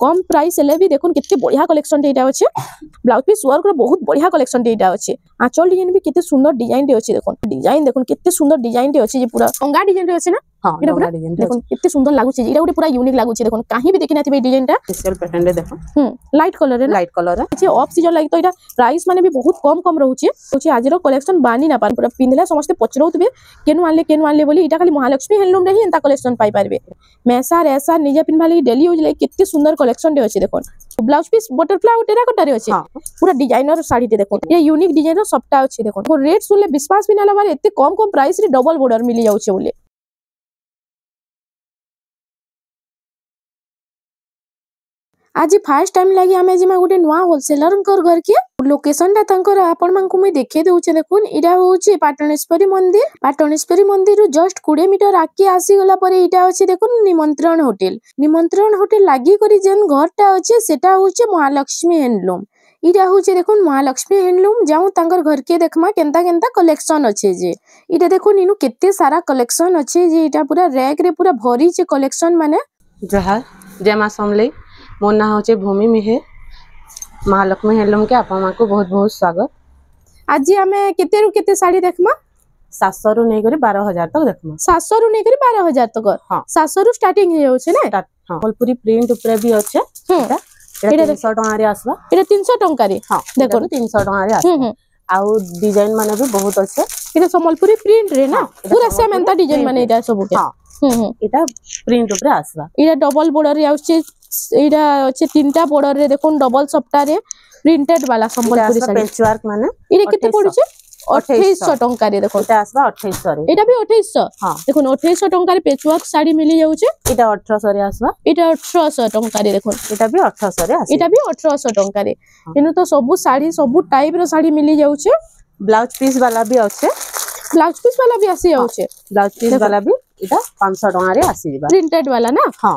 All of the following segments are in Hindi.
कम प्राइस हेले भी देखुन केते बढ़िया कलेक्शन एटा अछि ब्लाउज पीस वर्क रो बहुत बढ़िया कलेक्शन एटा अछि आंचल डिजाइन भी केते सुंदर डिजाइन रे अछि देखुन केते सुंदर डिजाइन रे अछि जे पूरा अंगा डिजाइन रे अछि ना हां एटा पूरा देखुन केते सुंदर लागु छै एटा पूरा यूनिक लागु छै देखुन काहे भी देखि नाथिबे डिजाइन टा स्पेशल पैटर्न रे देखो लाइट कलर रे लाइट कलर रे जे ऑफ सीजन लागि तो एटा प्राइस माने भी बहुत कम रहउ छै आज रो कलेक्शन बानी ना पार पूरा पिनले समस्त पचरौतबे केनु आनले बोली एटा खाली महालक्ष्मी हैंडलूम रे ही एंता कलेक्शन पाई पारबे मैसा रेसा निजे पिनवाली डेली यूज लागि केते सुंदर कलेक्शन रे अछि देखुन ब्लाउज पीस बटरफ्लाई टेराकोटा रे अछि पूरा डिजाइनर साड़ी टे देखो ये यूनिक डिजाइन रो सबटा अछि देखो रेट सुनले विश्वास भी ना लबार एते कम प्राइस रे डबल बॉर्डर मिली जाउ छै बोले आज फर्स्ट टाइम लगी आमे जिमा गुटे नुआ होलसेलर घर के लोकेशन ता तंकर आपण मानकु मैं देखे देउचे देखुन इडा होउची पाटणेश्वरी मंदिर रु जस्ट 20 मीटर आके आसी गला परे इटा अछि देखुन निमंत्रण होटल लागी करी जेन घरटा अछि सेटा होउची महालक्ष्मी हैंडलूम इटा होउची देखुन महालक्ष्मी हैंडलूम जाऊ तंकर घर के देखमा केंता केंता कलेक्शन अछि जे इटा देखुन इनु केते सारा कलेक्शन अछि जे इटा पूरा रैक रे पूरा भरी छै कलेक्शन माने जय मां समले मो ना होचे भूमि मिहे महालक्ष्मी हैंडलूम के आपन को बहुत बहुत स्वागत आज हमें केते रु केते साड़ी देखमा 700 रु नै करी 12000 तक देखमा 700 रु नै करी 12000 तक हां 700 रु स्टार्टिंग हे होचे ना हां फुलपुरी प्रिंट ऊपर भी होचे एटा 300 टका रे आसबा एटा 300 टका रे हां देखो 300 टका रे आसबा आउ डिजाइन माने भी बहुत अच्छे एटा संबलपुरी प्रिंट रे ना पूरा सेम एंता डिजाइन माने एटा सब के हां एटा प्रिंट ऊपर आसबा एटा डबल बॉर्डर रे आउचे एटा अच्छे तीनटा बॉर्डर रे देखुन डबल सप्ता रे प्रिंटेड वाला संबलपुरी साड़ी पेचवर्क माने एटा केते पडुचे 2800 टका रे देखो एटा आसबा 2800 रे एटा भी 2800 हां देखुन 2800 टका रे पेचवर्क साड़ी मिली जाउचे एटा 1800 रे आसबा एटा 1800 टका रे देखुन एटा भी 1800 रे आसी एटा भी 1800 टका रे इनु तो सब साड़ी सब टाइप रो साड़ी मिली जाउचे ब्लाउज पीस वाला भी अच्छे ब्लाउज पीस वाला भी आसी जाउचे ब्लाउज पीस वाला भी एटा 500 टका रे आसी दिबा प्रिंटेड वाला ना हां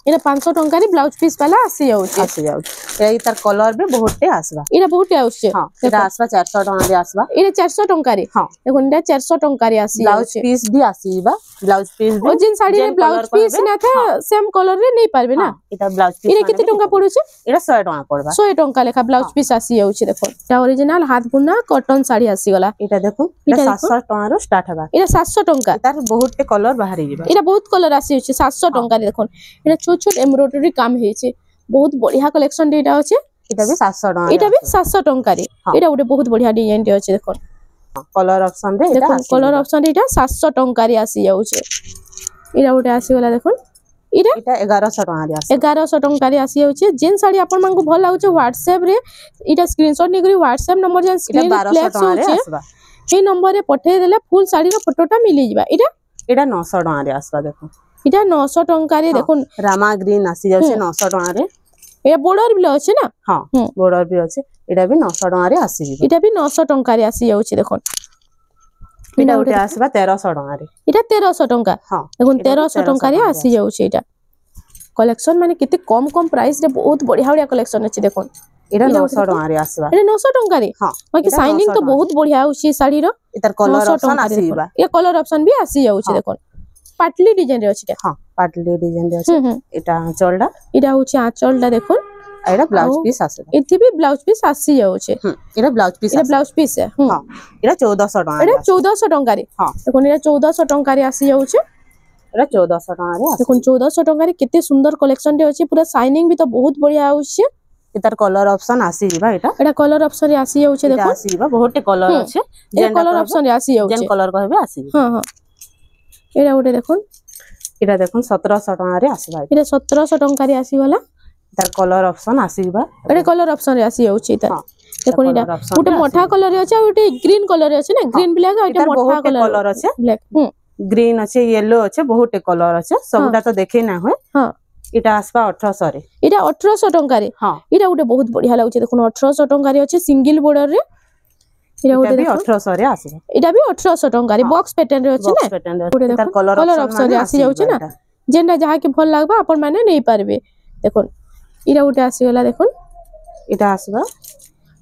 एटा 500 टका रे ब्लाउज पीस वाला आसी जाउचे एई तार कलर भी बहुते आसबा एटा बहुते आउचे हां एटा आसबा 400 टका रे आसबा एटा 400 टका रे हां देखो एटा 400 टका रे आसी ब्लाउज पीस भी आसीबा ब्लाउज पीस भी ओ जिन साड़ी रे ब्लाउज पीस ना था सेम कलर रे नै पारबे ना एटा ब्लाउज पीस एटा केते टका पडुचे एटा 100 टका पड़बा 100 टका लेखा ब्लाउज पीस आसी जाउचे देखो एटा ओरिजिनल हाथ बुना कॉटन साड़ी आसी गला एटा देखो एटा 700 टका रो स्टार्ट हबा एटा 700 टका तार बहुते कलर बाहरी जिबा एटा बहुत कलर आसी होचे 700 टका रे देखो एटा छोट छोट एम्ब्रॉयडरी काम हेचे बहुत बढ़िया कलेक्शन डेटा होचे एटा भी 700 टका एटा भी 700 टका रे एटा उडे बहुत बढ़िया डिजाइन रे होचे देखो कलर ऑप्शन रे एटा कलर ऑप्शन रे एटा 700 टका रे आसी जाउचे एटा उडे आसी गला देखो एटा 1100 टका रे आसी 1100 टका रे आसी जाउचे जेन साड़ी आपन मानकु भल लागुचे WhatsApp रे एटा स्क्रीनशॉट नै करी WhatsApp नंबर जे स्क्रीन फ्लैश होचे ए नंबर रे पठे देला फुल साड़ी रो फोटोटा मिली जिबा एटा 900 टका रे आसबा देखो एटा 900 टका रे देखो रामा ग्रीन आसी जाउचे 900 टका रे ए बॉर्डर भी अछि ना हां बॉर्डर भी अछि एटा भी 900 टका रे आसी जिबा एटा भी 900 टका रे आसी जाउचे देखो एटा उटे आसबा 1300 टका रे एटा 1300 टका हां देखो 1300 टका रे आसी जाउचे एटा कलेक्शन माने केते कम प्राइस रे बहुत बढ़िया कलेक्शन अछि देखो एटा 900 टका रे आसबा एटा 900 टका रे हां बाकी शाइनिंग तो बहुत बढ़िया होछि साड़ी रो एतर कलर ऑप्शन आसी जिबा ए कलर ऑप्शन भी आसी जाउचे देखो पाटली डिजाइन रे अछि हां पाटली डिजाइन रे अछि एटा आंचलडा एटा होछि आंचलडा देखो एटा ब्लाउज पीस आसे एथि भी ब्लाउज पीस आसी जाउचे एटा ब्लाउज पीस है हां एटा 1400 टका एटा 1400 टका रे हां देखो एटा 1400 टका रे आसी जाउचे एटा 1400 टका रे देखो 1400 टका रे केते सुंदर कलेक्शन रे अछि पूरा शाइनिंग भी तो बहुत बढ़िया होछि एतर कलर ऑप्शन आसी जिबा एटा कलर ऑप्शन रे आसी जाउचे देखो आसी जिबा बहुते कलर अछि जेन कलर ऑप्शन रे आसी जाउचे जेन कलर कहबे आसी हां हां एटा उटे देखो एटा देखो 1700 टका रे आसीबा एटा 1700 टका रे आसी वाला तार कलर ऑप्शन आसी जिबा एटा कलर ऑप्शन रे आसी जाउचे तार देखो एटा उटे मोठा कलर रे अछि उटे ग्रीन कलर रे अछि ना ग्रीन ब्लैक एटा मोठा कलर अछि ब्लैक ग्रीन अछि येलो अछि बहुते कलर अछि सबटा तो देखे ना होय हां एटा आसबा 1800 रे एटा 1800 टका रे हां एटा उटे बहुत बढ़िया लागुचे देखो 1800 टका रे अछि सिंगल बॉर्डर रे एटा उटे 1800 रे आसीबा एटा भी 1800 टका रे बॉक्स पैटर्न रे अछि ना उटे तार कलर ऑप्शन रे आसी जाउचे ना जेनटा जहा के भल लागबा अपन माने नै पारबे देखो एटा उटे आसी गला देखो एटा आसबा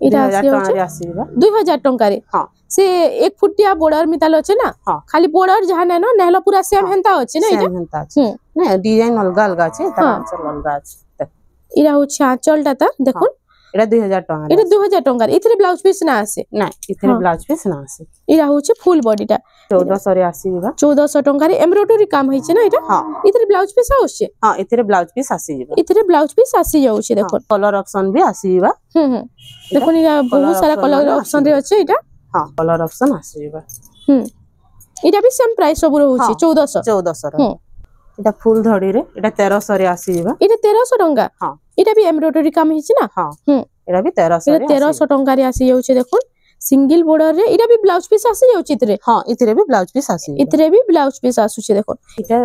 एटा 2000 रे आसीबा 2000 टका रे हां से 1 फुटिया बॉर्डर मिताल अछि ना खाली बॉर्डर जहा नै न नेहला पूरा सेम हेंता अछि ना एटा हेंता अछि ना डिजाइन अलग अलग अछि तार आंचल अलग अछि इरा होछि आंचलटा ता देखुन एटा 2000 टका এটা 2000 টাকার এথিরে ব্লাউজ পিস না আছে না ইথরে ব্লাউজ পিস না আছে এটা হচ্ছে ফুল বডিটা 1400 রে আসিবা 1400 টাকার এমব্রয়ডারি কাম হইছে না এটা हां এথিরে ব্লাউজ পিস আসছে हां इथरे ब्लाउज पीस आसीबा এথিরে ব্লাউজ পিস আসি যাଉଛି দেখুন कलर ऑप्शन भी आसीबा হুম দেখুন এটা বহুত সারা কালার অপশন রে আছে এটা हां कलर ऑप्शन आसीबा হুম এটা भी सेम प्राइस सब रहउछि 1400 रे এটা ফুল ধড়ি রে এটা 1300 রে আসিবা এটা 1300 টাকা हां এটা भी एमब्रॉयडरी काम हिची ना हां হুম এটা भी 1300 এটা 1300 টাকা রে আসি যাଉଛି দেখুন सिंगल बॉर्डर रे এটা भी ब्लाउज पीस আসি যাଉଛି ইতরে हां इथरे भी ब्लाउज पीस आसीबा ইতরে भी ब्लाउज पीस আসুছে দেখুন এটা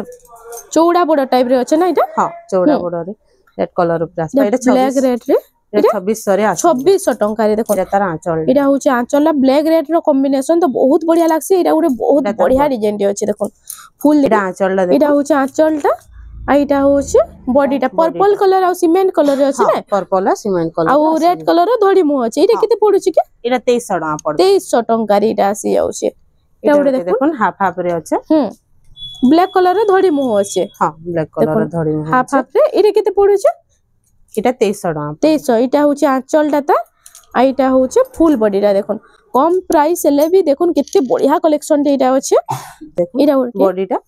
চৌড়া বর্ডর টাইপ রে আছে না এটা हां चौड़ा बॉर्डर रे रेड कलर ऊपर आसीबा এটা ব্ল্যাক রেড রে এটা 2600 রে আসিবা 2600 টাকা রে দেখুন এটা তার আঁচল এটা হচ্ছে আঁচলটা ব্ল্যাক রেড র কম্বিনেশন তো বহুত বঢ়িয়া লাগছে এটা ଗୋଟେ বহুত বঢ়িয়া ডিজাইন টি আছে দেখুন ফুল এটা আঁচলটা দেখো এটা হচ্ছে আঁচলটা আর এটা হচ্ছে বডিটা পার্পল কালার আর সিমেন্ট কালার রে আছে না पर्पल सिमेंट कलर আর রেড কালার র ধড়ি মুহ আছে এটা কেতে পড়ুଛି কি এটা 2300 টাকা পড়বে 2300 টাকা রে এটা আসি যাଉଛି এটা ଗୋଟେ দেখুন হাফ হাফ রে আছে ব্ল্যাক কালার র ধড়ি মুহ আছে हां ब्लैक कलर ধরি হাফ হাফ রে এটা কেতে পড়ুছে এটা 2300 টাকা 2300 এটা হচ্ছে আঁচলটা তা আর এটা হচ্ছে ফুল বডিটা দেখুন কম প্রাইস হেলে भी দেখুন কেতে বঢ়িয়া কালেকশন টি এটা আছে দেখুন এটা বডিটা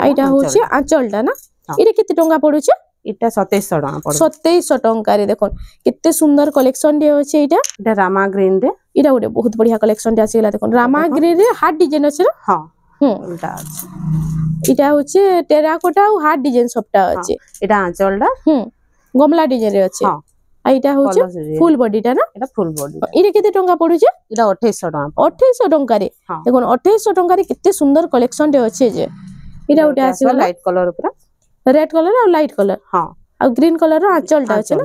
এইটা হচ্ছে আঁচলটা না এটা কেতে টাকা পড়ুছে এটা 2700 টাকা পড়বে 2700 টাকা রে দেখুন কেতে সুন্দর কালেকশন টি আছে এটা এটা রামা গ্রিন রে এটা ଗୋଟେ বহুত বঢ়িয়া কালেকশন টি আসিলা দেখুন রামা গ্রিন রে হার্ট ডিজাইন আছে না हां হুম এটা আছে এটা হচ্ছে টেরাকোটা আর হার্ট ডিজাইন সবটা আছে এটা আঁচলটা গমলা ডিজাইন রে আছে हां আর এটা হচ্ছে ফুল বডিটা না এটা ফুল বডি এটা কেতে টাকা পড়ুছে এটা 2800 টাকা 2800 টাকা রে हां দেখুন 2800 টাকা রে কেতে সুন্দর কালেকশন টি আছে যে এটা ଗୋଟେ আসিলা লাইট কলর উপরে রেড কালার আর লাইট কালার हां আর গ্রিন কালার র আঁচলটা আছে না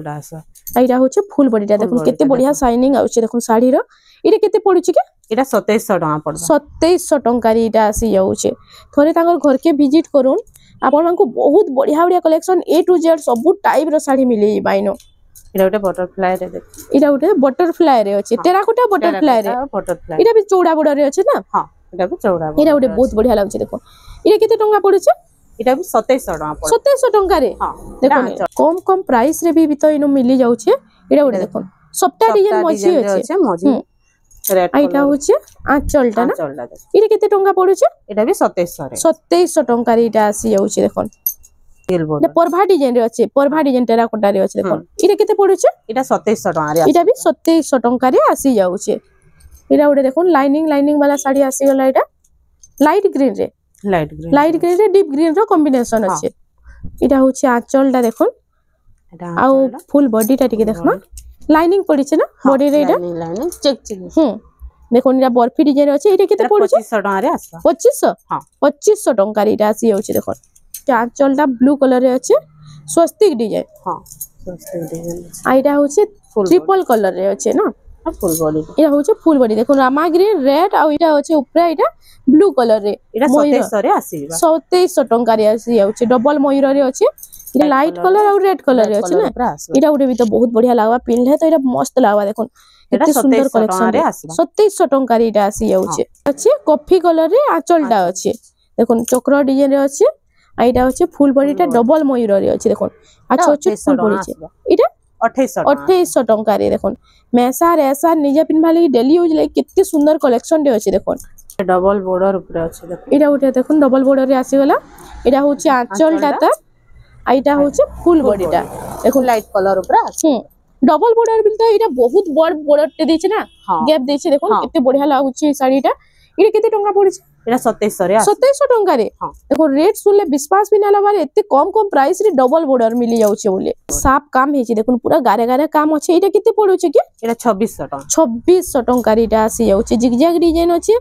এইটা হচ্ছে ফুল বডিটা দেখুন কেতে বঢ়িয়া শাইনিং আউছে দেখুন শাড়ি র এটা কেতে পড়ুছে কি এটা 2700 টাকা পড়বে 2700 টাকা রে এটা আসি যাଉଛି থরে তাঙ্গর ঘরকে ভিজিট করুন আপন মানকু বহুত বঢ়িয়া বঢ়িয়া কালেকশন A to Z সবু টাইপ র শাড়ি মিলি বাইনো এটা ଗୋଟେ বটরফ্লাই রে দেখো এটা ଗୋଟେ বটরফ্লাই রে আছে টেরাকোটা বটরফ্লাই রে বটরফ্লাই এটা भी চৌড়া বর্ডর রে আছে না हां এটা ବି চৌড়া এটা ଗୋଟେ বহুত বঢ়িয়া লাগুছে দেখুন এটা কেতে টাকা পড়ুছে এটা ବି 2700 টাকা পড়বে 2700 টাকা রে हां দেখুন কম কম প্রাইস রে भी তো ইনো মিলি যাচ্ছে এটা ଗୋଟେ দেখুন সবটা ডিজাইন মজি আছে মজি রেড এইটা হচ্ছে আঁচলটা না আঁচলটা দেখো এটা কেতে টাকা পড়ুছে এটা ବି 2700 রে 2700 টাকা রে এটা আসি যাচ্ছে দেখুন তেল বড় এটা পরভা ডিজাইন রে আছে পরভা ডিজাইন টেরাকোটা রে আছে দেখুন এটা কেতে পড়ুছে এটা 2700 টাকা রে এটা भी 2700 টাকা রে আসি যাচ্ছে এটা ଗୋଟେ দেখুন লাইনিং লাইনিং वाला শাড়ি আসি গলা এটা লাইট গ্রিন রে লাইট গ্রিন রে ডিপ গ্রিন র কম্বিনেশন আছে এটা হচ্ছে আঁচলটা দেখুন এটা আর ফুল বডিটা টিকে দেখুন লাইনিং পড়িছে না বডি রে এটা লাইনিং চেক চেক দেখুন এটা বরফি ডিজাইন আছে এটা কেতে পড়ুছে 2500 টাকা রে আসবা 2500 हां 2500 টাকা রে এটা আসি যাচ্ছে দেখুন আঁচলটা ব্লু কালার রে আছে স্বস্তিক ডিজাইন हां সস্তে ডিজাইন আর এটা হচ্ছে ট্রিপল কালার রে আছে না ফুল বডি এটা হচ্ছে ফুল বডি দেখুন রামা গ্রিন রেড আর এটা হচ্ছে উপরে এটা ব্লু কালার রে এটা 2700 রে আসিবা 2700 টাকা রে আসি যাচ্ছে ডবল ময়ূর রে আছে এটা লাইট কালার আর রেড কালার রে আছে না এটা ଗୋଟେ ବି ତ ବହୁତ ବଢିଆ ଲାଗବା ପିନ୍ଧଲେ ତ ଏଟା ମସ୍ତ ଲାଗବା ଦେଖୁন এটা ଏତେ ସୁନ୍ଦର 2700 କଲେକ୍ସନ ରେ ଆସିବା 2700 ଟଙ୍କା ରେ ଏଟା ଆସି ଯାଉଛି ଅଛି କଫି କଲର ରେ ଆঁଚଲଟା ଅଛି দেখুন চক্র ডিজাইন রে আছে আর এটা হচ্ছে ফুল বডিটা ডবল ময়ূর রে আছে দেখুন আর ছোট ছোট ফুল পড়িছে এটা 2800 ଟଙ୍କା রে দেখুন মেসা রেসা নিজে পিনবা লাগি ডেলি ইউজ লাগি কেতে সুন্দর কালেকশন রে আছে দেখুন ডবল বর্ডর উপরে আছে দেখো এটা উঠে দেখুন ডবল বর্ডর রে আসি গলা এটা হচ্ছে আঁচলটা তা আর এটা হচ্ছে ফুল বডিটা দেখুন লাইট কলর উপরে আছে ডবল বর্ডর বিল তো এটা বহুত বড় বর্ডরতে দিয়েছে না গ্যাপ দিয়েছে দেখুন কেতে বঢ়িয়া লাগুছে এই শাড়িটা এটা কেতে টাকা পড়ছে এটা 2700 রে 2700 টাকা রে দেখো রেট শুনলে বিশ্বাস भी না লাগারে এতে কম কম প্রাইস রে ডবল বর্ডর মিলি যাচ্ছে বলে সাপ কাম হেছে দেখুন পুরা গারে গারে কাম আছে এটা কেতে পড়ছে কি এটা 2600 টাকা 2600 টাকা রে এটা আসি যাচ্ছে জিগজ্যাগ ডিজাইন আছে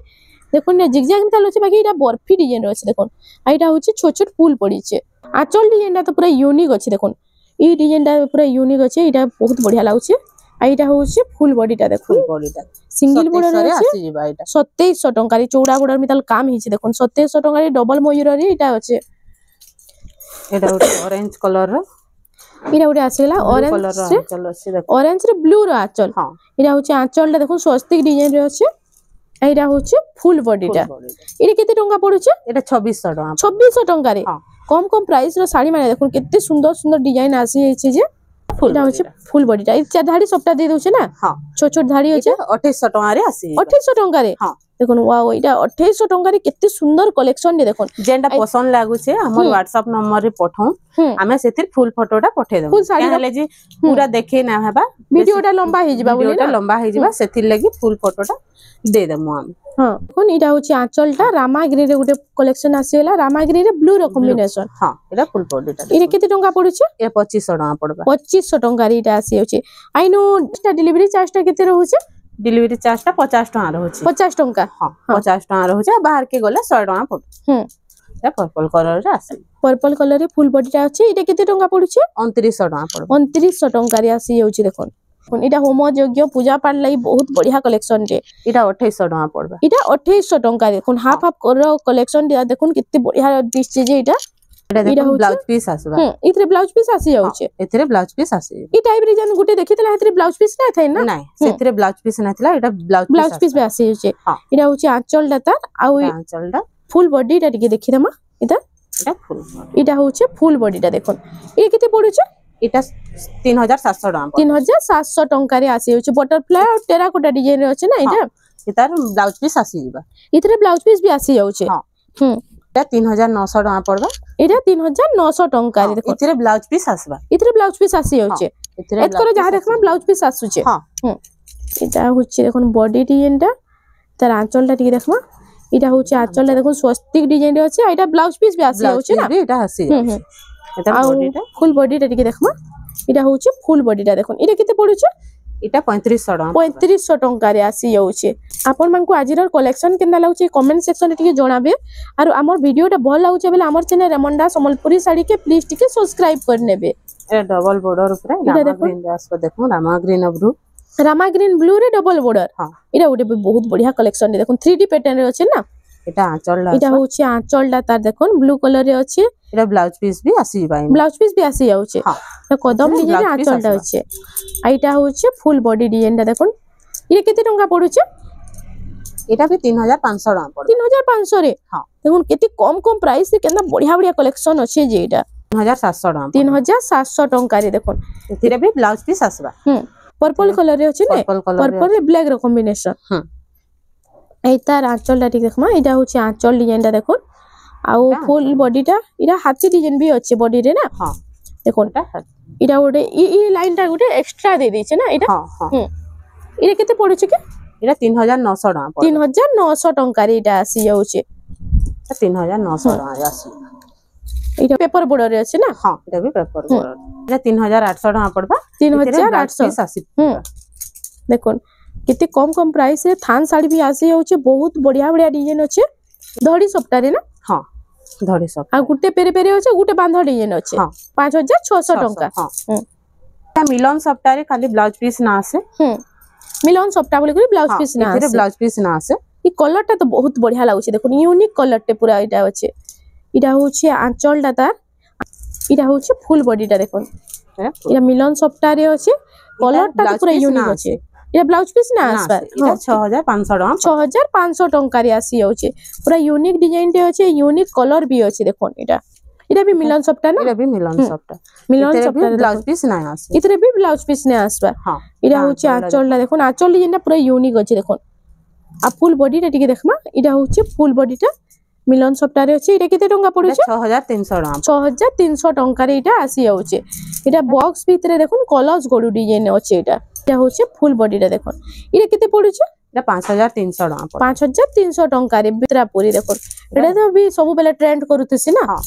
দেখুন না জিগজ্যাগ মিতাল আছে বাকি এটা বরফি ডিজাইন আছে দেখুন আর এটা হচ্ছে ছোট ছোট ফুল পড়িছে আঁচল ডিজাইনটা তো পুরা ইউনিক আছে দেখুন এই ডিজাইনটা পুরা ইউনিক আছে এটা বহুত বঢ়িয়া লাগুছে আর এটা হচ্ছে ফুল বডিটা দেখুন বডিটা সিঙ্গেল বর্ডর আছে আসি যাবা এটা 2700 টাকা রে চৌড়া বর্ডর মিতাল কাম হিছে দেখুন 2700 টাকা রে ডবল ময়ূর রে এটা আছে এটা অরেঞ্জ কলর র এটা ওটা আসিলা অরেঞ্জ কলর র আঁচল আছে দেখো অরেঞ্জ রে ব্লু র আঁচল এটা হচ্ছে আঁচলটা দেখুন স্বস্তিক ডিজাইন রে আছে এইটা হচ্ছে ফুল বডিটা এটা কেতে টাকা পড়ছে এটা 2600 টাকা 2600 টাকা রে কম কম প্রাইস র শাড়ি মানে দেখুন কেতে সুন্দর সুন্দর ডিজাইন আসি হইছে যে फुल এটা হচ্ছে ফুল বডিটা এই চার ধাড়ি সবটা দিয়ে দউছে না हां ছোট ছোট ধাড়ি আছে 2800 টাকা রে আসি 2800 টঙ্কারে हां দেখুন ওয়াও এটা 2800 টঙ্কারে কেতে সুন্দর কালেকশন রে দেখুন जेंटा पसंद लागुचे हमर WhatsApp नंबर रे पठाऊ हमें सेतिर फुल फोटोटा पठे दम फुल साड़ी कहले जी पूरा देखे ना हेबा ভিডিওটা লম্বা হয়ে যাবে বলি वीडियोटा না लंबा हे जिबा सेतिर लागि फुल फोटोटा दे दमु हम হ্যাঁ এখন এটা হচ্ছে আঁচলটা রামাগ্রি রে গুটে কালেকশন আসিলা রামাগ্রি রে ব্লু র কম্বিনেশন हां एटा फुल फोटोटा এটা কেতে টঙ্কা পড়ুছে ए 2500 টাকা পড়বা 2500 ଟଙ୍କାରେ ଏଇଟା ଆସିଯାଉଛି ଆଇନୁ ଡେଲିଭରି ଚାର୍ଜଟା କେତେ ରହୁଛି डिलीवरी चार्ज टा 50 टाका रहउची 50 ଟଙ୍କା हां 50 टाका रहउची बाहर के गले 100 टाका पड़ ହୁଁ ए पर्पल कलर रे आसी पर्पल कलर रे फुल बॉडीटा ଅଛି ଏଇଟା କେତେ ଟଙ୍କା ପଡୁଛି 2900 टाका पड़ 2900 ଟଙ୍କାରେ ଆସିଯାଉଛି ଦେଖୁন ଏଇଟା ହୋମ ଯଜ୍ଞ ପୂଜା ପାଠ ଲାଗି ବହୁତ ବଢିଆ କଲେକ୍ସନ ରେ एटा 2800 टाका पड़बा ଏଇଟା 2800 ଟଙ୍କା ଦେଖୁन ହାଫ ହାଫ କଲର କଲେକ୍ସନ ରେ ଦେଖୁन କେତେ ବଢିଆ ଦିଶଛି ଯେ ଏଇଟା एटा देखो ब्लाउज पीस आसबा ଏଥିରେ ବ୍ଲାଉଜ ପିସ୍ ଆସି ଯାଉଛି एथिरे ब्लाउज पीस आसी ଏଇ ଟାଇପ ରେ ଜାନ ଗୁଟେ ଦେଖିଥିଲା ଏଥିରେ ବ୍ଲାଉଜ ପିସ୍ ନା ଥାଏ ନା नाही सेथिरे ब्लाउज पीस नथिला एटा ବ୍ଲାଉଜ ପିସ୍ ବି ଆସି ଯାଉଛି ହଁ। ଏଇଟା ହଉଛି ଆଞ୍ଚଲଟା ତାର ଆଉ आंचलटा ফুল বডিটা ଟିକେ ଦେଖିଦମା ଏଇଟା एटा फुल এটা হচ্ছে ফুল বডিটা দেখুন এই কেতে পড়ুছে एटा 3700 टाका 3700 টঙ্কারে আসি হচ্ছে বটরফ্লাই আর টেরাকোটা ডিজাইন রে আছে না এটা एतार ब्लाउज पीस आसी जिबा এটারে ব্লাউজ পিস भी আসি যাচ্ছে हां হুম एटा 3900 टाका पड़बा এটা 3900 টঙ্কারে দেখুন एथिरे ब्लाउज पीस आसबा এটারে ব্লাউজ পিস আসি যাচ্ছে एथिरे এতকরে যাহা দেখবা ব্লাউজ পিস আসুছে हां হুম এটা হচ্ছে দেখুন বডি ডিজাইনটা তার আঁচলটা টিকে দেখবা এটা হচ্ছে আঁচলটা দেখুন স্বস্তিক ডিজাইন রে আছে এটা ব্লাউজ পিস भी আসি যাচ্ছে না एटा आसी হুম হুম एटा আর बॉडीटा ফুল বডিটা টিকে দেখবা এটা হচ্ছে ফুল বডিটা দেখুন এটা কেতে পড়ুছে एटा 3500 टाका 3500 ଟଙ୍କାରେ ଆସି ଯାଉଛି ଆପଣ ମାନଙ୍କୁ ଆଜିର କଲେକ୍ସନ କେନ୍ତା ଲାଗୁଛି କମେଣ୍ଟ ସେକ୍ସନ ରେ ଟିକେ ଜଣାବେ ଆର ଆମର ଭିଡିଓଟା ଭଲ ଲାଗୁଛି ବେଲେ ଆମର ଚ୍ୟାନେଲ ରେମଣ୍ଡା ସମ୍ବଲପୁରୀ ଶାଢୀ के प्लीज ଟିକେ सब्सक्राइब କରି ନେବେ ए डबल बॉर्डर ऊपर रामा ग्रीन आसबा देखो Rama green blue Rama green blue रे डबल बॉर्डर हां एटा ଗୋଟେ ବହୁତ ବଢିଆ କଲେକ୍ସନ ରେ ଦେଖୁন 3D पैटर्न रे ଅଛି ନା एटा आंचलटा এটা হচ্ছে আঁচলটা তার দেখুন ব্লু কলর রে আছে एटा ब्लाउज पीस भी आसी जिबा ব্লাউজ পিস भी আসি যাচ্ছে हां এটা কদম এটা ডিজাইন blouse piece আঁচলটা আসবা। আছে আর এটা হচ্ছে ফুল বডি ডিজাইনটা দেখুন এটা কেতে টঙ্কা পড়ুছে एटा भी 3500 टाका पड़ 3500 রে हां দেখুন কেতে কম কম প্রাইস রে কেনতা বঢ়িয়া বঢ়িয়া কলেকশন আছে যে এটা 3700 टाका 3700 ଟଙ୍କାରେ দেখুন एथिरे भी ब्लाउज पीस आसबा पर्पल कलर रे ଅଛି ନା पर्पल कलर पर्पल रे ब्लैक ର কম্বিনেশন হুম এই তার আঁচলটা ঠিক দেখমা এটা হচ্ছে আঁচল ডিজাইনটা দেখুন ଆଉ ফুল বডিটা এটা হাতি ডিজাইন भी ଅଛି বডি রে না हां দেখুন एटा এটা ଗୋଟେ ই লাইনটা ଗୋଟେ এক্সট্রা দেই ଦେଇছে না এটা हां हां এটা কেতে পড়ুছে কি एटा 3900 टाका पड़ 3900 ଟଙ୍କାରେ এটা আসি যাচ্ছে 3900 टाका आसी এটা পেপার বর্ডার রে আছে না हां एटा भी पेपर बॉर्डर एटा 3800 टाका पड़बा 3800 पीस आसी দেখুন কেতে কম কম প্রাইস রে থান শাড়ি भी আসি যাচ্ছে বহুত বঢ়িয়া বঢ়িয়া ডিজাইন আছে ধড়ি সপ্তাহে না हां धड़ी सब আর গুটে পেরে পেরে আছে গুটে বাঁধ ডিজাইন আছে हां 5600 ଟଙ୍କା हां एटा मिलन सप्ताहे खाली ब्लाउज पीस ना आसे মিলন সপ্তাহ বলি করে ব্লাউজ পিস না एथिरे আছে ब्लाउज पीस ना आसे এই কলরটা তো বহুত বঢ়িয়া লাগুছে দেখুন ইউনিক কলরটে পুরা এটা আছে এটা হচ্ছে আঁচলটা তার এটা হচ্ছে ফুল বডিটা দেখুন এটা মিলন সপ্তাহে আছে কলরটা তো পুরা ইউনিক আছে এটা ব্লাউজ পিস না আসবে এটা 6500 টাকা 6500 ଟଙ୍କାରେ আসি যাচ্ছে পুরা ইউনিক ডিজাইনটে আছে ইউনিক কলর भी আছে দেখুন এটা এটা भी মিলন সপ্তাহ না এটা भी মিলন সপ্তাহ মিলন এটারে সপ্তাহ भी ब्लाउज पीस ना आसे এটারে भी ব্লাউজ পিস না আসবে हां এটা হচ্ছে আঁচলটা দেখুন আঁচল ডিজাইনটা পুরো ইউনিক আছে দেখুন আর ফুল বডিটা টিকে দেখমা এটা হচ্ছে ফুল বডিটা মিলন সপ্তাহে আছে এটা কেতে টঙ্কা পড়ুছে 6300 টাকা 6300 ଟଙ୍କାରେ এটা আসি যাচ্ছে এটা বক্স ভিতরে দেখুন কলস গড়ু ডিজাইন আছে এটা হচ্ছে ফুল বডিটা দেখুন এটা কেতে পড়ুছে এটা 5300 টাকা পড়ে 5300 ଟଙ୍କାରେ ବିତ୍ରା ପୁରୀ ଦେଖୁন এটা তো भी ସବୁବେଳେ ট্রেন্ড କରୁଥିସି না हां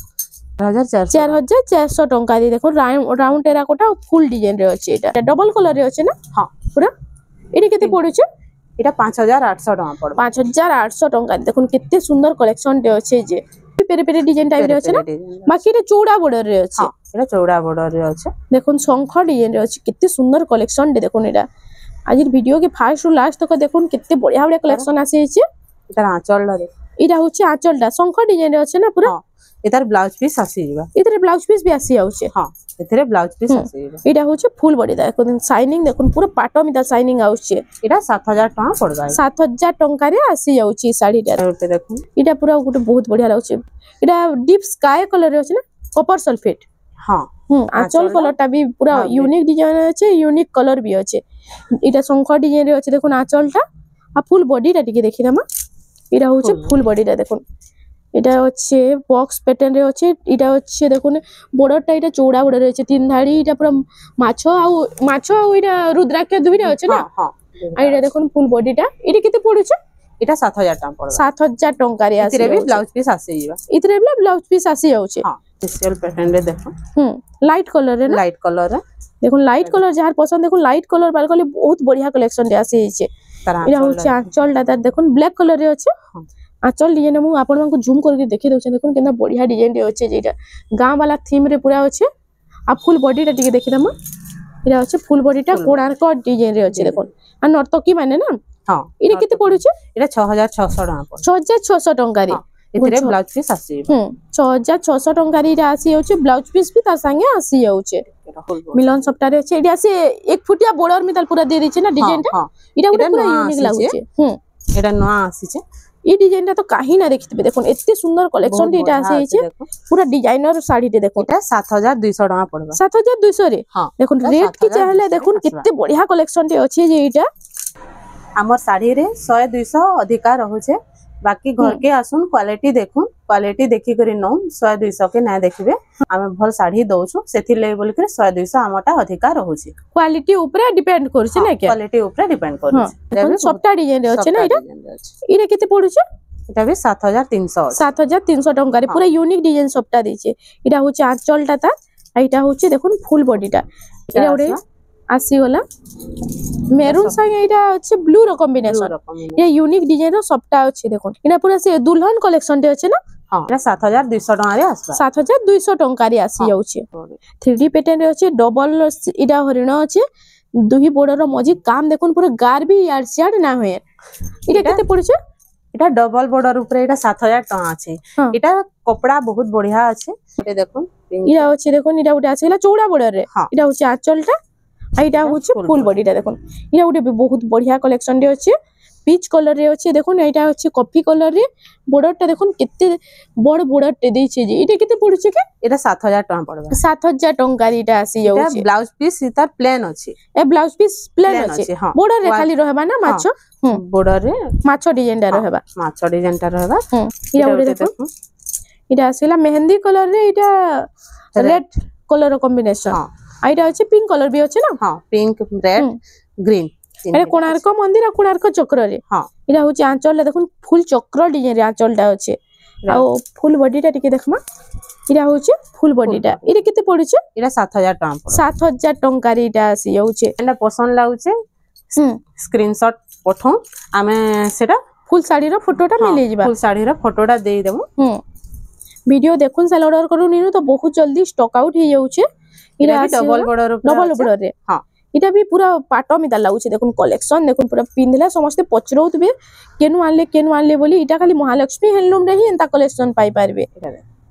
4400 4400 ଟଙ୍କା দিয়ে দেখুন রাউন্ড টেরাকোটা ফুল ডিজাইন রে আছে এটা ডবল কলর রে আছে না हां পুরা এটা কেতে পড়ুছে এটা 5800 টাকা পড়বে 5800 ଟଙ୍କା দেখুন কেতে সুন্দর কালেকশন তে আছে যে পেরে পেরে ডিজাইন টাইপ রে আছে না বাকি এটা চৌড়া বর্ডর রে আছে हां এটা চৌড়া বর্ডর রে আছে দেখুন শঙ্খ ডিজাইন রে আছে কেতে সুন্দর কালেকশন তে দেখুন এটা আজির ভিডিও के ফার্স্ট টু লাস্ট তক দেখুন কেতে বড়িয়া বড়িয়া কালেকশন আসে আছে এটা আঁচল রে এটা হচ্ছে আঁচলটা শঙ্খ ডিজাইন রে আছে না পুরা এটার ব্লাউজ পিস আসি যাবে এটারে ব্লাউজ পিস भी আসি যাচ্ছে हां এটারে ব্লাউজ পিস আসি যাবে এটা হচ্ছে ফুল বডি দেখুন শাইনিং দেখুন পুরো পাটো মিতা শাইনিং আউছে এটা 7000 টাকা পড়বে 7000 ଟଙ୍କାରେ আসি যাଉଛି শাড়িটা এটা দেখুন এটা পুরা গোটে বহুত বঢ়িয়া লাগুছে এটা ডিপ স্কাই কলর রে আছে না কপার সলফেট हाँ आंचल कलर टा भी पूरा यूनिक डिजाइन अच्छे यूनिक कलर भी अच्छे इटा शंख डिजाइन रे अच्छे देखो आंचल टा आ फुल बॉडी टा टिके देखि दमा इटा होचे फुल बॉडी टा देखो इटा अच्छे बॉक्स पैटर्न रे अच्छे इटा अच्छे देखो बॉर्डर टा इटा चौड़ा बॉर्डर रे अच्छे तीन धाड़ी इटा पूरा माछो आ इटा रुद्राक्ष दुईटा अच्छे ना हां आ इटा देखो फुल बॉडी टा इटा केते पडुचे এটা 7000 টাকা পড়বা 7000 টাকা রে আসি ইতরে भी ब्लाउज पीस आसी जीवा इतरे भी ब्लाउज पीस आसी जाउचे हां स्पेशल पैटर्न रे देखो लाइट कलर रे ना लाइट कलर रे देखो लाइट कलर जहार पसंद देखो लाइट कलर बाल कले बहुत बढ़िया कलेक्शन रे आसी छे इरा होचे आंचल दा देखो ब्लैक कलर रे अछि आंचल डिजाइन मु आपन मन को जूम करके देखि दउछन देखो केना बढ़िया डिजाइन रे अछि जेटा गां वाला थीम रे पूरा अछि आ फुल बॉडी टा टिके देखि दमा इरा अछि फुल बॉडी टा कोणार्क डिजाइन रे अछि देखो आ नर्तकी माने ना हां इरा केते पडुचे इरा 6600 टाका पड़ 6600 टंका रे इतरे ब्लाउज पीस आसी 6600 टंका रे आसी जाउचे ब्लाउज पीस भी तार संगे आसी जाउचे मिलन सप्ताह रे अछि इडा से एक फुटिया बॉर्डर में ताल पूरा दे दी छे ना डिजाइन टा इडा पूरा यूनिक लागुचे एडा नवा आसी छे ई डिजाइन टा तो काहे ना देखितबे देखो एते सुंदर कलेक्शन टा आसी छे पूरा डिजाइनर साड़ी टे देखो एटा 7200 टाका पड़बा 7200 रे देखो रेट की चाहले देखो कितने बढ़िया कलेक्शन टे अछि जे इटा हमर साड़ी रे 100 200 अधिका रहू छे बाकी घर के आसुन क्वालिटी देखुन क्वालिटी देखि करी नो 100 200 के ना देखबे हम भल साड़ी दउछु सेथि ले बोल के 100 200 हमटा अधिका रहू छे क्वालिटी ऊपर डिपेंड करू छे ना के क्वालिटी ऊपर डिपेंड करू छे देखो सबटा डिजाइन रे अछि ना इटा इरे केते पडु छे इटा भी 7300 टंका रे पूरा यूनिक डिजाइन सबटा दै छे इटा होचे आंचल टा आ इटा होचे देखो फुल बॉडी टा इरा ओरे आसी गला मेरून संगे इटा अच्छे ब्लू रो कॉम्बिनेशन ये यूनिक डिजाइन रो सबटा अच्छे देखो इना पूरा से दुल्हन कलेक्शन टे अच्छे ना हां इटा 7200 टका रे आसबा 7200 टंका रे आसी जाउछे 3D पैटर्न रे अच्छे डबल इटा हरिण अच्छे दुही बॉर्डर रो मजी काम देखोन पूरा गार भी यार सियाड ना होए इटा केते पड़छे इटा डबल बॉर्डर ऊपर इटा 7000 टका अछि इटा कपड़ा बहुत बढ़िया अछि इटे देखो इटा अच्छे देखो इटा उटे आसीला चौड़ा बॉर्डर रे इटा होचे आंचल टा आइटा होचे फुल बॉडी टा देखो इरा उटे बहुत बढ़िया कलेक्शन रे अछि पीच कलर रे अछि देखो एटा अछि कॉफी कलर रे बॉर्डर टा देखो केते बड़ बॉर्डर टे दै छै जे इटा केते पड़ुचे के एटा 7000 टका पड़बा 7000 टंका रे इटा आसी जाउचे ब्लाउज पीस इता प्लेन अछि ए ब्लाउज पीस प्लेन अछि बॉर्डर रे खाली रहबा ना माछो बॉर्डर रे माछो डिजाइन टा रहबा माछो डिजाइन टा रहबा इरा उटे देखो इटा आसीला मेहंदी कलर रे इटा रेड कलर रो कॉम्बिनेशन आइटा अछि पिंक कलर भी अछि ना हां पिंक रेड ग्रीन अरे कोणार्क मंदिर आ कोणार्क चक्र रे हां इरा होची आंचल देखुन फुल चक्र डिजाइन रे आंचल टा अछि आ फुल बॉडी टा टिके देखमा इरा होची फुल बॉडी टा इरे केते पड़ुचे इरा 7000 टका 7000 टंका रे इटा आसी जाउचे एंडा पसंद लागुचे स्क्रीनशॉट पठो आमे सेटा फुल साड़ी रो फोटो टा मिले जिबा फुल साड़ी रो फोटो टा देई देमु वीडियो देखुन सेल ऑर्डर करू नीनु तो बहुत जल्दी स्टॉक आउट हो जाउचे इरा डबल बॉर्डर रे हां इटा भी पूरा पाटो मिता लागुचे देखुन कलेक्शन देखुन पूरा पिनले समस्त पचरौतबे केनु आनले बोली इटा खाली महालक्ष्मी हैंडलूम रे ही एंता कलेक्शन पाई पारबे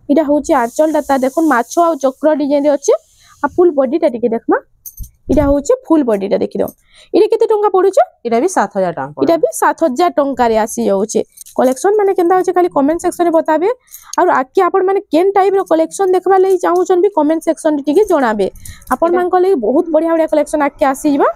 इटा होचे आंचल दाता देखुन माछो आ चक्र डिजाइन रे अछि आ फुल बॉडी टा टिके देखमा इटा होचे फुल बॉडी टा देखि दो इरे केते टंका पडुचे इटा भी 7000 टका इटा भी 7000 टंका रे आसी जाउचे कलेक्शन माने केनता होचे खाली कमेंट सेक्शन रे बताबे और आके आपण माने केन टाइप रो कलेक्शन देखबा लई चाहउछन भी कमेंट सेक्शन रे टिके जणाबे आपण मान को लई बहुत बढ़िया बढ़िया कलेक्शन आके आसी जिबा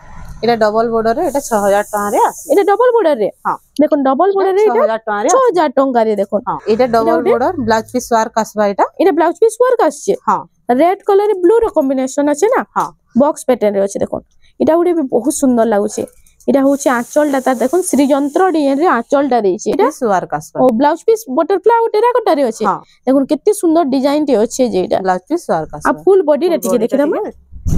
इटा डबल बॉर्डर रे इटा 6000 टका रे आसी इटा डबल बॉर्डर रे हां देखो डबल बॉर्डर रे इटा 6000 टका रे 6000 टंका रे देखो हां इटा double border blouse piece work आसबा इटा ब्लाउज पीस वर्क आछे हां रेड कलर रे ब्लू रो कॉम्बिनेशन अछि ना हां बॉक्स पैटर्न रे अछि देखो इटा उडे भी बहुत सुंदर लागुचे इटा होचे आंचल डाटा देखो श्री यंत्र डिजाइन रे आंचल डा देछि इटा सुवार कासबा ओ ब्लाउज पीस बटरफ्लाई और टेराकोटा रे अछि देखो केते सुंदर डिजाइन टे अछि जे इटा ब्लाउज पीस सुवार कासबा आ फुल बॉडी रे टिके देखि दम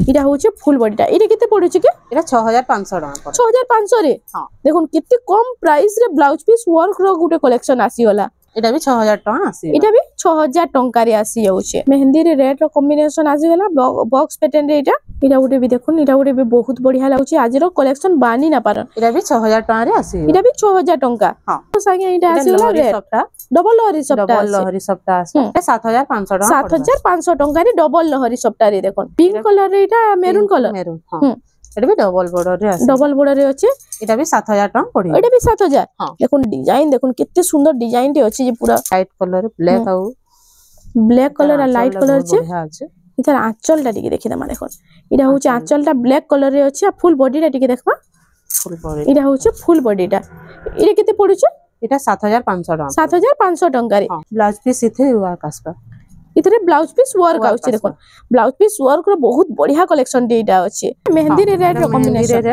इटा होचे फुल बॉडी टा इरे केते पडुछि के इटा 6500 टका 6500 रे हां देखो केते कम प्राइस रे ब्लाउज पीस वर्क रो गुटे कलेक्शन आसी होला इटा भी 6000 टका आसी इटा भी 6000 टंका रे आसी जाउछे मेहंदी रे रेड रो कॉम्बिनेशन आसी गेला बॉक्स पैटर्न रे इटा उडे भी देखुन इटा उडे भी बहुत बढ़िया लागुछे आज रो कलेक्शन बानी ना पारन इटा भी 6000 टका रे आसी इटा भी 6000 टंका हां तो संगे इटा आसी गेला रे डबल लहरी सप्ताह आसी 7500 टका 7500 टंका रे डबल लहरी सप्ताह रे देखुन पिंक कलर रे इटा मेरून कलर हां एटा भी डबल बॉर्डर रे आसी डबल बॉर्डर रे अछि एटा भी 7000 टका पड़ी एटा भी 7000 हां देखुन डिजाइन देखुन केते सुंदर डिजाइन टे अछि जे पूरा लाइट कलर ब्लैक आउ ब्लैक कलर आ लाइट कलर छे इधर आंचलटा टिके देखिदमा देखो इटा होचे आंचलटा ब्लैक कलर रे अछि आ फुल बॉडीटा टिके देखबा फुल बॉडी इटा होचे फुल बॉडीटा इरे केते पडुचे এটা 7500 টাকা 7500 टंका रे ब्लाउज पीस इथे वर्क आसबा इतरे ब्लाउज पीस वर्क आउची देखो ब्लाउज पीस वर्क रो बहुत बढ़िया कलेक्शन डेटा अछि मेहंदी रे रेड रो कॉम्बिनेशन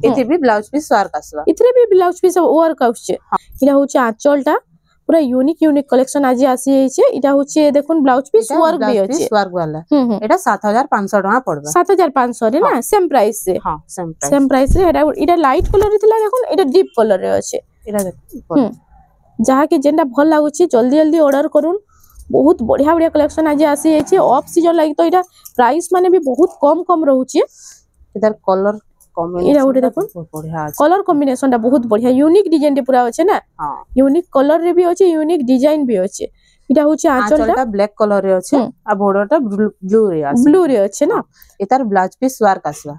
इथे भी ब्लाउज पीस वर्क आसबा इतरे भी ब्लाउज पीस वर्क आउची इटा होचे आंचलटा पूरा यूनिक कलेक्शन आज आसी छै इटा होचे देखुन ब्लाउज पीस वर्क भी अछि पीस वर्क वाला एटा 7500 टाका पड़बा 7500 रे ना सेम प्राइस से हां सेम प्राइस रे एटा लाइट कलर रे थिला देखुन एटा डीप कलर रे अछि एटा देख जहा के जेंडा भल लागुची जल्दी जल्दी ऑर्डर करूँ बहुत बढ़िया बढ़िया कलेक्शन आज आसी ऑफ सीजन लगी तो इटा प्राइस माने भी बहुत कम रोचे इधर कलर कॉम्बिनेशन देखो कलर कॉम्बिनेशन बहुत बढ़िया यूनिक डिजाइन रे पूरा अछि ना यूनिक कलर रे भी अछि यूनिक डिजाइन भी अछि इटा होची आंचलटा ब्लैक कलर रे अछि आ बॉर्डरटा ब्लू रे अछि ना इतार ब्लाउज पीस वर्क आसबा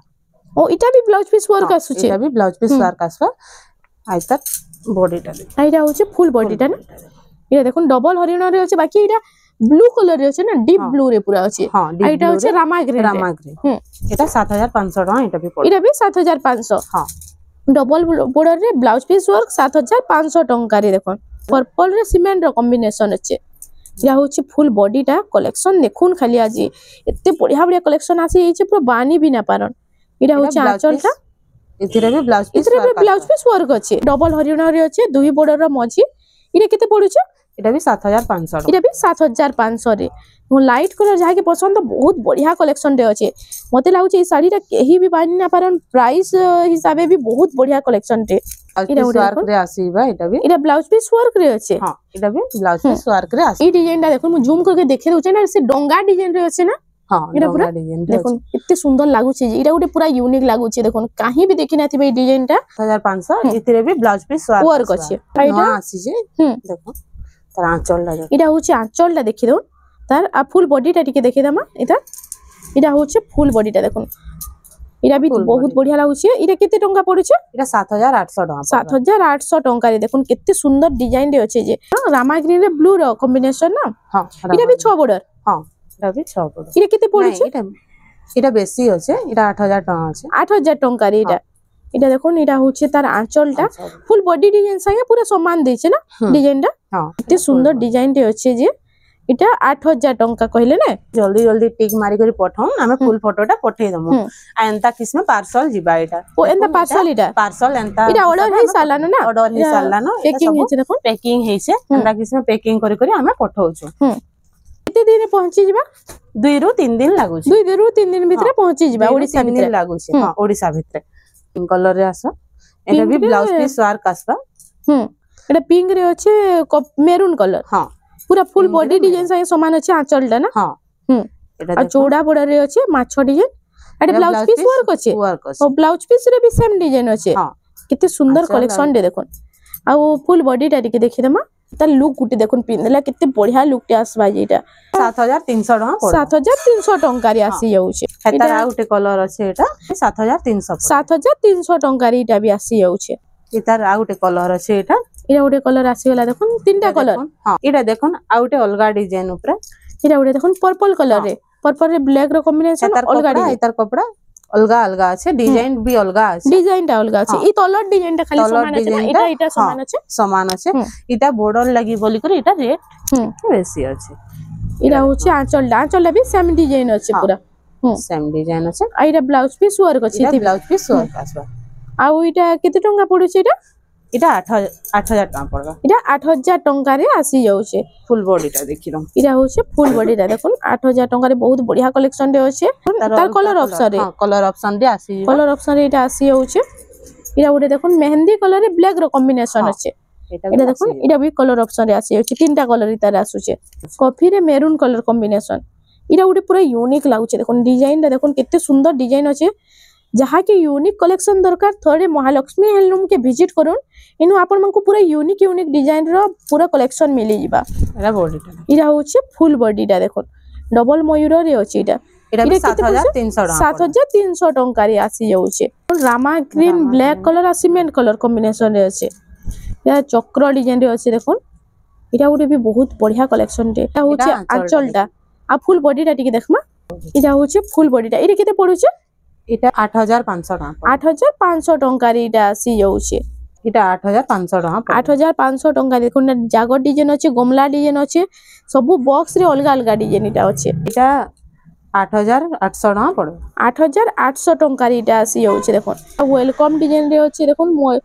ओ इटा भी ब्लाउज पीस वर्क आसुचे इटा भी ब्लाउज पीस वर्क आसबा आइता बॉडीटा आइटा होची फुल बॉडीटा ना इटा देखुन डबल हरिण रे अछि बाकी इटा ब्लू कलर रे अछि ना डीप ब्लू रे पूरा अछि आइटा होची रामा ग्रीन एटा 7500 टाका एटा भी पड़ इटा भी 7500 हां डबल बॉर्डर रे ब्लाउज पीस वर्क 7500 टंका रे देखो पर्पल रे सीमेंट रो कॉम्बिनेशन अछि या होची फुल बॉडीटा कलेक्शन देखुन खाली आज एते बढ़िया बढ़िया कलेक्शन आसी छै पूरा बानी भी ना पारन इटा होची आंचलटा इथिरे भी ब्लाउज पीस वर्क अछि डबल हरिण रे अछि दुई बॉर्डर रो मझी इरे केते पडुचे इटा भी 7500 इटा भी 7500 रे लाइट कलर जहा के पसंद बहुत बढ़िया कलेक्शन रे अछि मते लागु छै साड़ी रा केही भी बानी ना पारन प्राइस हिसाबे भी बहुत बढ़िया कलेक्शन रे इटा वर्क रे आसीबा इटा ब्लाउज पीस वर्क रे अछि हां इटा भी ब्लाउज पीस वर्क रे आसी ई डिजाइन दा देखो मु जूम करके देखे दउ छै ना से डोंगा डिजाइन रे अछि ना हां इटा पूरा डिजाइन देखो इत्ते सुंदर लागु छै इटा गुटे पूरा यूनिक लागु छै देखो काहे भी देखि नाथिबे ई डिजाइन टा 7500 इथिरे भी ब्लाउज पीस वर्क अछि इटा आसी जे देखो तार आंचल ला इटा होची आंचल ला देखि दो तार आ फुल बॉडी टा टिके देखि दमा इटा होची फुल बॉडी टा देखो इटा भी बहुत बढ़िया लागु छै इटा केते टंका पडु छै इटा 7800 टंका 7800 टंका रे देखो केते सुंदर डिजाइन रे अछि जे रामा ग्रीन रे ब्लू रो कॉम्बिनेशन ना हां इटा भी 6 बॉर्डर हां इटा भी 6 बॉर्डर इटा केते पडु छै इटा बेसी होचे इटा 8000 टंका होचे 8000 टंका रे इटा देखो इटा होचे तार आंचलटा फुल बॉडी डिजाइन संगे पूरा समान देछे ना डिजाइन टा हां इते सुंदर डिजाइन रे अछि जे इटा 8000 टंका कहले ना जल्दी जल्दी टिक मारी करी पठाऊ हमें फुल फोटोटा पठे दमु आ एंता किस्म पार्सल जिबा इटा ओ एंता पार्सल एंता इटा ऑर्डर हे साला ना ऑर्डर हे साला ना पैकिंग हे देखो पैकिंग हेसे एंता किस्म पैकिंग करी करी हमें पठाउछु केते दिन पहुंची जिबा 2 रु 3 दिन लागु 2 रु 3 दिन भीतर पहुंची जिबा ओडिसा भीतर लागु छै हां ओडिसा भीतर पिंक कलर रे आसा एटा भी ब्लाउज पीस वर्क आसबा एटा पिंक रे अछि मेरून कलर हां पूरा फुल बॉडी डिजाइन संगे समान अछि आंचलटा ना हां एटा चौड़ा बॉर्डर रे अछि माछो डिजाइन एटा ब्लाउज पीस वर्क अछि और ब्लाउज पीस रे भी सेम डिजाइन अछि हां केते सुंदर कलेक्शन दे देखो आ फुल बॉडी टा टिके देखि दमा त लुक गुटी देखुन पिनला केते बढ़िया लुक टे आसबा जेटा 7300 टका 7300 टंका रे आसी जाउ छै एटा आउटे कलर अछि एटा 7300 टंका रे इटा भी आसी जाउ छै इतार आउटे कलर अछि एटा इरा उटे कलर आसी गेला देखुन तीनटा कलर हां इटा देखुन आउटे अलगा डिजाइन ऊपर इरा उटे देखुन पर्पल कलर रे ब्लैक रो कॉम्बिनेशन अलगा डिजाइन इतार कपड़ा अलगा अलगा আছে ডিজাইন বি अलगा আছে ডিজাইনটা अलगा আছে ই তলর ডিজাইনটা খালি সমান আছে না এটা সমান আছে এটা বর্ডর লাগি বলি করে এটা রেট বেশি আছে এটা হচ্ছে আঁচলটা भी সেম ডিজাইন আছে পুরা সেম ডিজাইন আছে আর এটা ব্লাউজ পিস ওয়ার্ক আছে এটা ব্লাউজ পিস ওয়ার্ক আছে আর এটা কত টাকা পড়ছে এটা 8000 টাকা পড়বা এটা 8000 টাকা রে আসি যাচ্ছে ফুল বডিটা দেখিলাম এটা হচ্ছে ফুল বডিটা দেখুন 8000 টাকা রে বহুত বঢ়িয়া কালেকশন রে আছে তার কলর অপশন রে কলর অপশন রে আসি কলর অপশন রে এটা আসি যাচ্ছে এটা ওটা দেখুন মেহেন্দি কলর রে ব্ল্যাক র কম্বিনেশন আছে এটা দেখুন এটা भी কলর অপশন রে আসি যাচ্ছে তিনটা কলর ইতারে আসুছে কফি রে মেরুন কলর কম্বিনেশন এটা ওটা পুরো ইউনিক লাগুছে দেখুন ডিজাইনটা দেখুন কেতে সুন্দর ডিজাইন আছে जहाँ के यूनिक कलेक्शन दरकार थोड़े महालक्ष्मी हैंडलूम के विजिट करूँ इनु आपण मन को पूरा यूनिक डिजाइन रो पूरा कलेक्शन मिली जिबा एरा बॉडीटा इरा होचे फुल बॉडीटा देखो डबल मयूर रे अछि इटा एरा 7300 टका 7300 टका रे आसी जाउचे रामा ग्रीन ब्लैक कलर आ सीमेंट कलर कॉम्बिनेशन रे अछि या चक्र डिजाइन रे अछि देखो इटा उडे भी बहुत बढ़िया कलेक्शन रे एटा होचे आंचलटा आ फुल बॉडीटा टिके देखमा इटा होचे फुल बॉडीटा इरे केते पडुचे इटा 8500 टका 8500 टंका रे इटा आसी जाउचे इटा 8500 टका 8500 टंका देखुन जागर डिजाइन अछि गमला डिजाइन अछि सब बॉक्स रे अलग अलग डिजाइन इटा अछि इटा 8800 टका पड़ो 8800 टंका रे इटा आसी जाउचे देखुन वेलकम डिजाइन रे अछि देखुन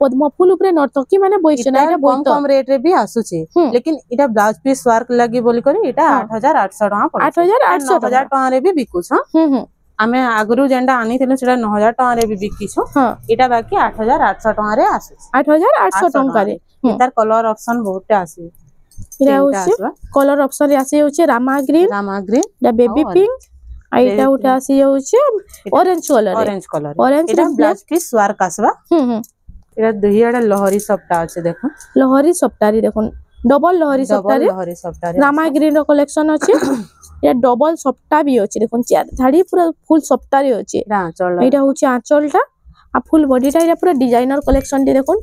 पद्म फूल ऊपर नर्तकी माने बइछना इटा बहुत कम रेट रे भी आसुची लेकिन इटा ब्लाउज पीस वर्क लगी बोली करी इटा 8800 टका पड़ो 8800 टका रे भी बिकुछ आमे आगरु जेंडा आनी थिलु सेटा 9000 टका रे भी बिकिछु इटा बाकी 8800 टका रे आसे 8800 टका रे इतार कलर ऑप्शन बहुतटा आसी इटा होचे कलर ऑप्शन रे आसी होचे रामा ग्रीन दा बेबी पिंक आइटा उठा आसी होचे ऑरेंज कलर इटा ब्लाउज पीस वर्क आसबा इटा दुहियाडा लहरी सपटा আছে देखो लहरी सपटारी देखो डबल लहरी सपटारी रामा ग्रीन रो कलेक्शन अछि या डबल सप्ता भी अछि देखो चार धाड़ी पूरा फुल सप्तारी अछि एटा होछि आंचलटा आ फुल बॉडीटा एटा पूरा डिजाइनर कलेक्शन दे देखो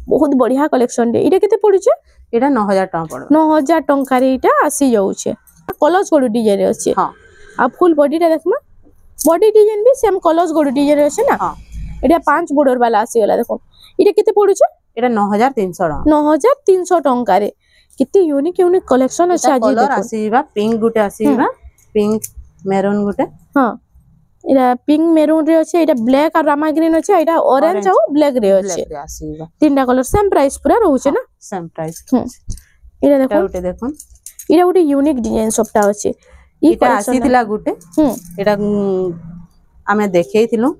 बहुत बढ़िया कलेक्शन दे एटा केते पडुचे एटा 9000 टका पडो 9000 टंका रे एटा आसी जाउछे कलर्स गोड डिजाइन अछि हां आ फुल बॉडीटा देखमा बॉडी डिजाइन भी सेम कलर्स गोड डिजाइन अछि ना हां एटा 5 बॉर्डर वाला आसी गला देखो एटा केते पडुचे एटा 9300 टका 9300 टंका रे कितने यूनिक कलेक्शन अछि आज कलर आसीबा पिंक गुटे आसीबा पिंक मेरून गुटे हां एटा पिंक मेरून रे अछि एटा ब्लैक और रामा ग्रीन अछि एटा ऑरेंज और ब्लैक रे अछि आसीबा तीनटा कलर सेम प्राइस पूरा रहउछे ना सेम प्राइस एटा देखो एटा गुटे यूनिक डिजाइन सबटा अछि एटा आसीतिला गुटे एटा आमे देखैथिलु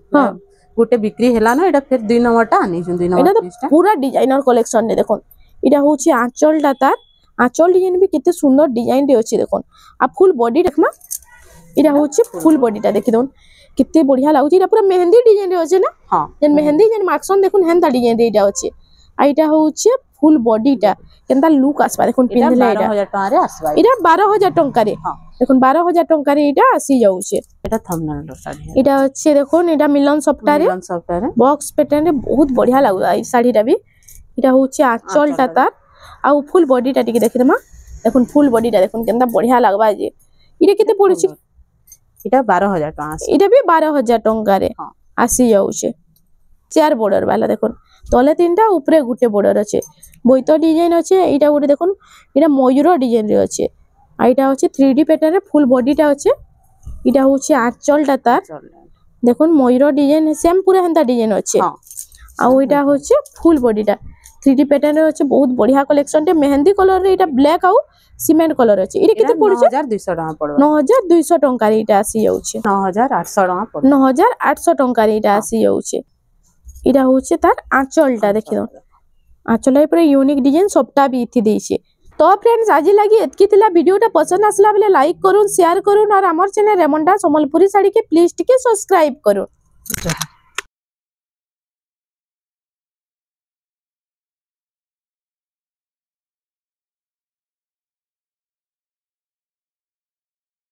गुटे बिक्री हैला ना एटा फिर 2 नंबरटा आनी छु 2 नंबर एटा पूरा डिजाइनर कलेक्शन ने देखो इटा होची आंचलटा तार आंचल डिजाइन भी कितने सुंदर डिजाइन रे अछि देखो आ फुल बॉडी देखमा इटा होची फुल बॉडीटा देखि दोन कितने बढ़िया लागुची इटा पूरा मेहंदी डिजाइन रे अछि ना हां जेन मेहंदी जेन मार्क्सन देखुन हेंता डिजाइन रे इटा अछि आ इटा होची फुल बॉडीटा केनता लुक आसबा देखुन पिनले इटा 12000 टका रे आसबा इटा 12000 टंका रे हां देखुन 12000 टंका रे इटा आसी जाउछे एटा थंबनेल रो साड़ी इटा अछि देखुन इटा मिलन सप्ताह रे बॉक्स पैटर्न रे बहुत बढ़िया लागु आई साड़ीटा भी इटा होची आंचलटा तार आ फुल बॉडीटा टिके देखिदमा देखुन फुल बॉडीटा देखुन केनता बढ़िया लागबा जे इटा केते पडुची इटा 12000 टका इटा भी 12000 टंका रे आसी जाउछे चार बॉर्डर वाला देखुन तले तीनटा ऊपरे गुटे बॉर्डर अछि बोइतो डिजाइन अछि इटा गुटे देखुन इटा मयूर डिजाइन रे अछि आ इटा अछि 3D पैटर्न रे फुल बॉडीटा अछि इटा होछि आंचलटा तार देखुन मयूर डिजाइन सेम पूरा हेंता डिजाइन अछि आ इटा होछि फुल बॉडीटा 3D पैटर्न रे अछि बहुत बढ़िया कलेक्शन टे मेहंदी कलर रे इटा ब्लैक आउ सीमेंट कलर अछि इरे केते पडुचे 9200 टका पडो 9200 टंका रे इटा आसी जाउछे 9800 टका पडो 9800 टंका रे इटा आसी जाउछे इटा होछि तार आंचलटा देखिदो आंचल पूरा यूनिक डिजाइन सबटा भी इथि देइछे तो फ्रेंड्स आज लगी एतकी थिला वीडियोटा पसंद आसला बेले लाइक करूँ शेयर करूँ और हमर चैनल रेमंडा संबलपुरी साड़ी के प्लीज टिके सब्सक्राइब करूँ।